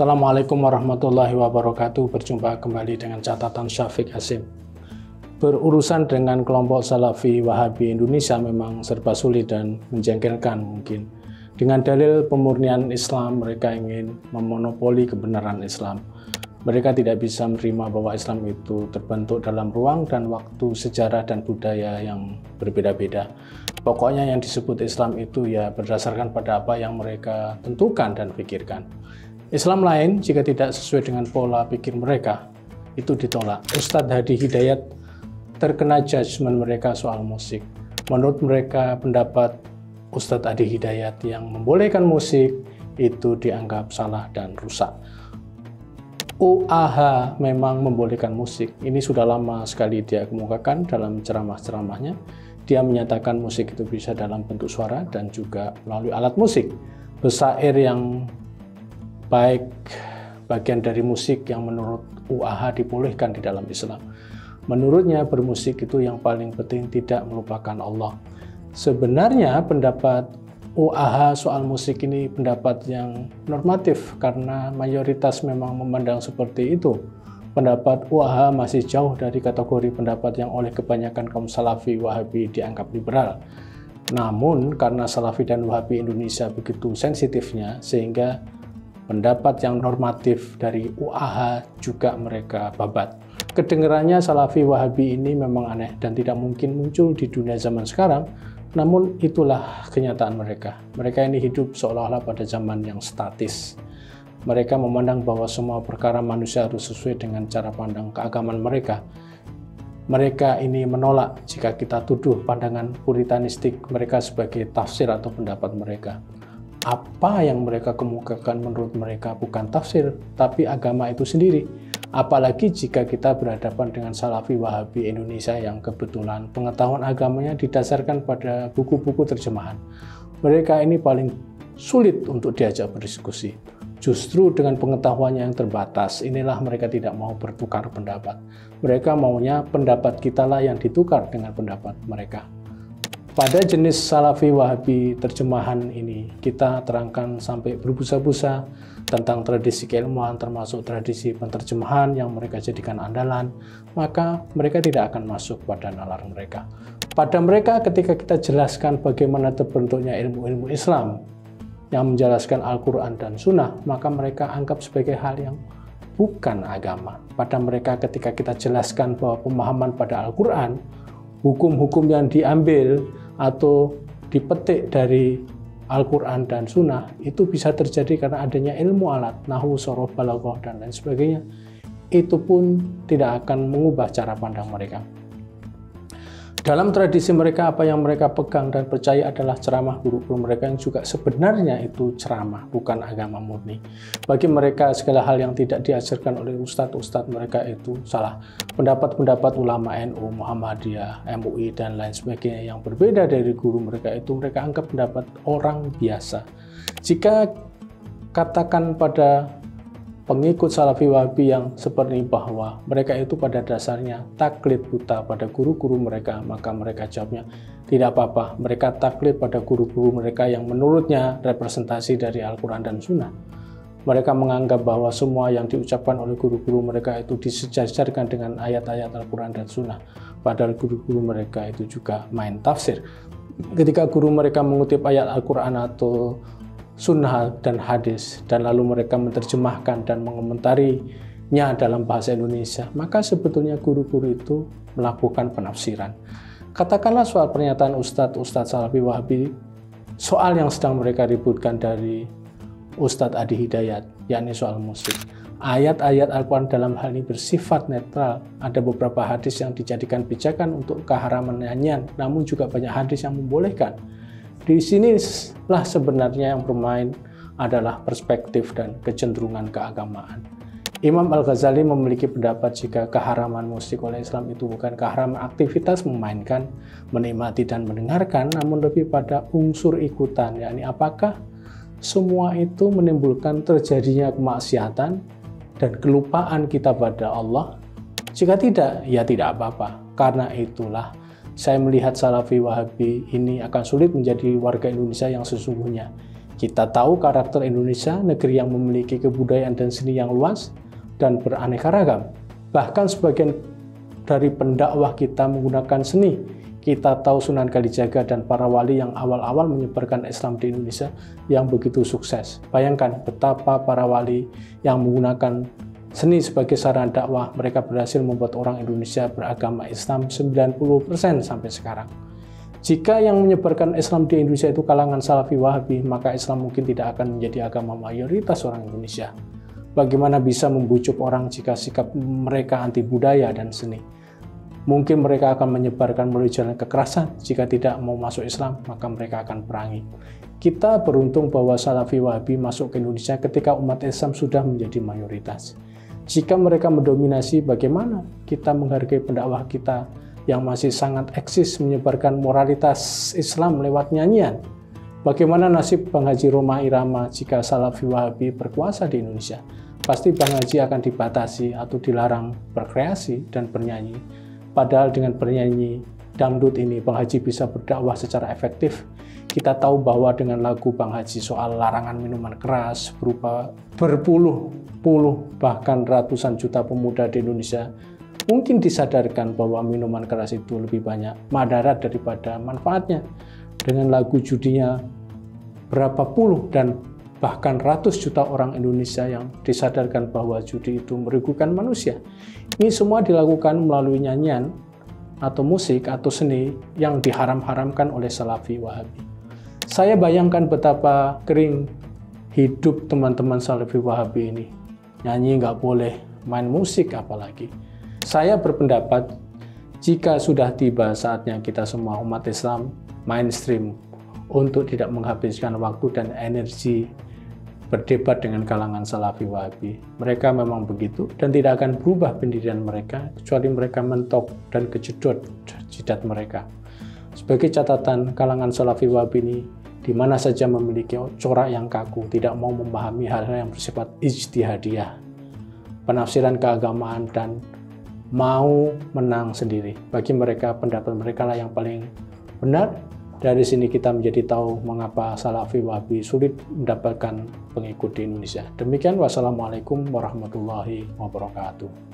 Assalamualaikum warahmatullahi wabarakatuh. Berjumpa kembali dengan catatan Syafiq Hasim. Berurusan dengan kelompok Salafi Wahabi Indonesia memang serba sulit dan menjengkelkan mungkin. Dengan dalil pemurnian Islam, mereka ingin memonopoli kebenaran Islam. Mereka tidak bisa menerima bahwa Islam itu terbentuk dalam ruang dan waktu, sejarah dan budaya yang berbeda-beda. Pokoknya yang disebut Islam itu ya berdasarkan pada apa yang mereka tentukan dan pikirkan. Islam lain jika tidak sesuai dengan pola pikir mereka, itu ditolak. Ustadz Hadi Hidayat terkena judgement mereka soal musik. Menurut mereka, pendapat Ustadz Hadi Hidayat yang membolehkan musik itu dianggap salah dan rusak. UAH memang membolehkan musik. Ini sudah lama sekali dia kemukakan dalam ceramah-ceramahnya. Dia menyatakan musik itu bisa dalam bentuk suara dan juga melalui alat musik. Besair yang baik bagian dari musik yang menurut UAH dibolehkan di dalam Islam. Menurutnya bermusik itu yang paling penting tidak melupakan Allah. Sebenarnya pendapat UAH soal musik ini pendapat yang normatif karena mayoritas memang memandang seperti itu. Pendapat UAH masih jauh dari kategori pendapat yang oleh kebanyakan kaum Salafi Wahabi dianggap liberal. Namun karena Salafi dan Wahabi Indonesia begitu sensitifnya sehingga pendapat yang normatif dari UAH juga mereka babat. Kedengarannya Salafi Wahabi ini memang aneh dan tidak mungkin muncul di dunia zaman sekarang. Namun itulah kenyataan mereka. Mereka ini hidup seolah-olah pada zaman yang statis. Mereka memandang bahwa semua perkara manusia harus sesuai dengan cara pandang keagamaan mereka. Mereka ini menolak jika kita tuduh pandangan puritanistik mereka sebagai tafsir atau pendapat mereka. Apa yang mereka kemukakan menurut mereka bukan tafsir, tapi agama itu sendiri. Apalagi jika kita berhadapan dengan Salafi Wahabi Indonesia yang kebetulan pengetahuan agamanya didasarkan pada buku-buku terjemahan. Mereka ini paling sulit untuk diajak berdiskusi. Justru dengan pengetahuannya yang terbatas, inilah mereka tidak mau bertukar pendapat. Mereka maunya pendapat kita lah yang ditukar dengan pendapat mereka. Pada jenis Salafi Wahabi terjemahan ini, kita terangkan sampai berbusa-busa tentang tradisi keilmuan termasuk tradisi penterjemahan yang mereka jadikan andalan, maka mereka tidak akan masuk pada nalar mereka. Pada mereka ketika kita jelaskan bagaimana terbentuknya ilmu-ilmu Islam yang menjelaskan Al-Quran dan Sunnah, maka mereka anggap sebagai hal yang bukan agama. Pada mereka ketika kita jelaskan bahwa pemahaman pada Al-Quran, hukum-hukum yang diambil atau dipetik dari Al-Quran dan Sunnah itu bisa terjadi karena adanya ilmu alat, nahwu, sorof, balaghah, dan lain sebagainya. Itu pun tidak akan mengubah cara pandang mereka. Dalam tradisi mereka, apa yang mereka pegang dan percaya adalah ceramah guru-guru mereka yang juga sebenarnya itu ceramah, bukan agama murni. Bagi mereka, segala hal yang tidak diajarkan oleh ustadz-ustadz mereka itu salah. Pendapat-pendapat ulama NU, Muhammadiyah, MUI, dan lain sebagainya yang berbeda dari guru mereka itu mereka anggap pendapat orang biasa. Jika katakan pada pengikut Salafi Wahabi yang seperti bahwa mereka itu pada dasarnya taklid buta pada guru-guru mereka, maka mereka jawabnya tidak apa-apa, mereka taklid pada guru-guru mereka yang menurutnya representasi dari Al-Quran dan Sunnah. Mereka menganggap bahwa semua yang diucapkan oleh guru-guru mereka itu disejajarkan dengan ayat-ayat Al-Quran dan Sunnah, padahal guru-guru mereka itu juga main tafsir. Ketika guru mereka mengutip ayat Al-Quran atau Sunnah dan hadis, dan lalu mereka menerjemahkan dan mengomentarinya dalam bahasa Indonesia, maka sebetulnya guru-guru itu melakukan penafsiran. Katakanlah soal pernyataan Ustadz Salafi Wahabi, soal yang sedang mereka ributkan dari Ustadz Hadi Hidayat, yakni soal musik. Ayat-ayat Al-Quran dalam hal ini bersifat netral. Ada beberapa hadis yang dijadikan pijakan untuk keharaman nyanyian, namun juga banyak hadis yang membolehkan. Di sinilah sebenarnya yang bermain adalah perspektif dan kecenderungan keagamaan. Imam Al-Ghazali memiliki pendapat jika keharaman musik oleh Islam itu bukan keharaman aktivitas memainkan, menikmati dan mendengarkan, namun lebih pada unsur ikutan, yakni apakah semua itu menimbulkan terjadinya kemaksiatan dan kelupaan kita pada Allah. Jika tidak, ya tidak apa-apa. Karena itulah saya melihat Salafi Wahabi ini akan sulit menjadi warga Indonesia yang sesungguhnya. Kita tahu karakter Indonesia, negeri yang memiliki kebudayaan dan seni yang luas dan beraneka ragam. Bahkan sebagian dari pendakwah kita menggunakan seni. Kita tahu Sunan Kalijaga dan para wali yang awal-awal menyebarkan Islam di Indonesia yang begitu sukses. Bayangkan betapa para wali yang menggunakan seni sebagai sarana dakwah, mereka berhasil membuat orang Indonesia beragama Islam 90% sampai sekarang. Jika yang menyebarkan Islam di Indonesia itu kalangan Salafi Wahabi, maka Islam mungkin tidak akan menjadi agama mayoritas orang Indonesia. Bagaimana bisa membujuk orang jika sikap mereka anti budaya dan seni? Mungkin mereka akan menyebarkan melalui jalan kekerasan. Jika tidak mau masuk Islam, maka mereka akan perangi. Kita beruntung bahwa Salafi Wahabi masuk ke Indonesia ketika umat Islam sudah menjadi mayoritas. Jika mereka mendominasi, bagaimana kita menghargai pendakwah kita yang masih sangat eksis menyebarkan moralitas Islam lewat nyanyian? Bagaimana nasib Bang Haji Rhoma Irama jika Salafi Wahabi berkuasa di Indonesia? Pasti Bang Haji akan dibatasi atau dilarang berkreasi dan bernyanyi. Padahal dengan bernyanyi dangdut ini Bang Haji bisa berdakwah secara efektif. Kita tahu bahwa dengan lagu Bang Haji soal larangan minuman keras berupa berpuluh-puluh bahkan ratusan juta pemuda di Indonesia mungkin disadarkan bahwa minuman keras itu lebih banyak madarat daripada manfaatnya. Dengan lagu judinya berapa puluh dan bahkan ratus juta orang Indonesia yang disadarkan bahwa judi itu merugikan manusia. Ini semua dilakukan melalui nyanyian atau musik atau seni yang diharam-haramkan oleh Salafi Wahabi. Saya bayangkan betapa kering hidup teman-teman Salafi Wahabi ini. Nyanyi nggak boleh, main musik apalagi. Saya berpendapat, jika sudah tiba saatnya kita semua umat Islam mainstream untuk tidak menghabiskan waktu dan energi berdebat dengan kalangan Salafi Wahabi. Mereka memang begitu dan tidak akan berubah pendirian mereka kecuali mereka mentok dan kejedot jidat mereka. Sebagai catatan, kalangan Salafi Wahabi ini di mana saja memiliki corak yang kaku, tidak mau memahami hal-hal yang bersifat ijtihadiyah, penafsiran keagamaan, dan mau menang sendiri. Bagi mereka, pendapat mereka lah yang paling benar. Dari sini kita menjadi tahu mengapa Salafi Wahabi sulit mendapatkan pengikut di Indonesia. Demikian, wassalamualaikum warahmatullahi wabarakatuh.